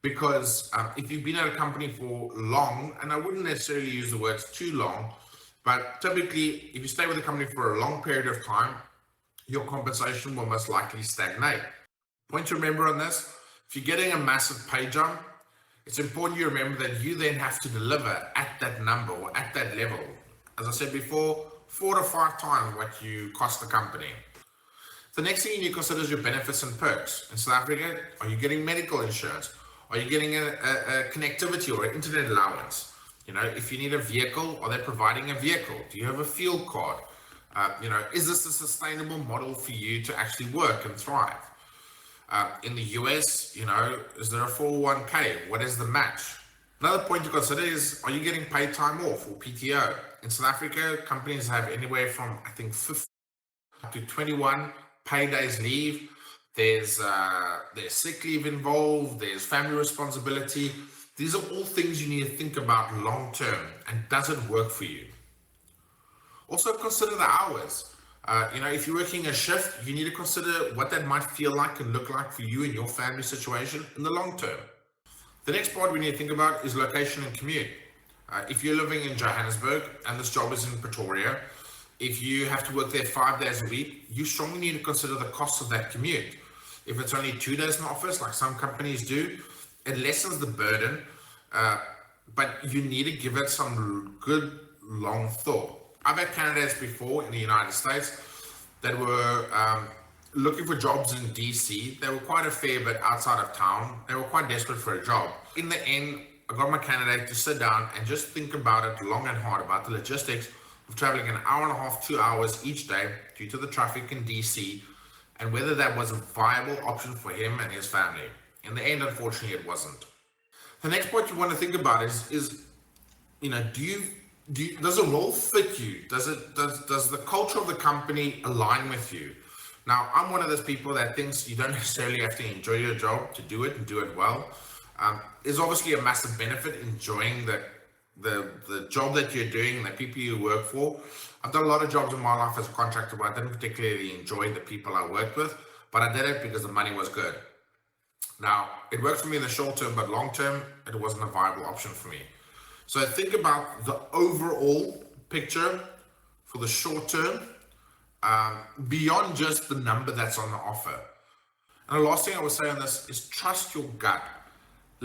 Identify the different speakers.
Speaker 1: because if you've been at a company for long, and I wouldn't necessarily use the words too long, but typically if you stay with a company for a long period of time, your compensation will most likely stagnate. Point to remember on this, if you're getting a massive pay jump, it's important you remember that you then have to deliver at that number or at that level. As I said before, 4 to 5 times what you cost the company. The next thing you need to consider is your benefits and perks. In South Africa, are you getting medical insurance? Are you getting a connectivity or an internet allowance? If you need a vehicle, are they providing a vehicle? Do you have a fuel card? Is this a sustainable model for you to actually work and thrive? In the US, is there a 401k? What is the match? Another point to consider is, are you getting paid time off or PTO? In South Africa, companies have anywhere from, I think, 50 to 21 pay days leave. There's sick leave involved. There's family responsibility. These are all things you need to think about long term, and does it work for you? Also consider the hours. If you're working a shift, you need to consider what that might feel like and look like for you and your family situation in the long term. The next part we need to think about is location and commute. If you're living in Johannesburg and this job is in Pretoria, if you have to work there 5 days a week, you strongly need to consider the cost of that commute. If it's only 2 days in the office, like some companies do, it lessens the burden, but you need to give it some good long thought. I've had candidates before in the United States that were looking for jobs in DC. They were quite a fair bit outside of town. They were quite desperate for a job. In the end, I got my candidate to sit down and just think about it long and hard about the logistics of traveling an hour and a half, 2 hours each day due to the traffic in DC, and whether that was a viable option for him and his family. In the end, unfortunately, it wasn't. The next point you want to think about is does the role fit you? Does the culture of the company align with you? Now, I'm one of those people that thinks you don't necessarily have to enjoy your job to do it and do it well. There's obviously a massive benefit enjoying the job that you're doing and the people you work for. I've done a lot of jobs in my life as a contractor where I didn't particularly enjoy the people I worked with, but I did it because the money was good. Now, it worked for me in the short term, but long term, it wasn't a viable option for me. So think about the overall picture for the short term, beyond just the number that's on the offer. And the last thing I would say on this is trust your gut.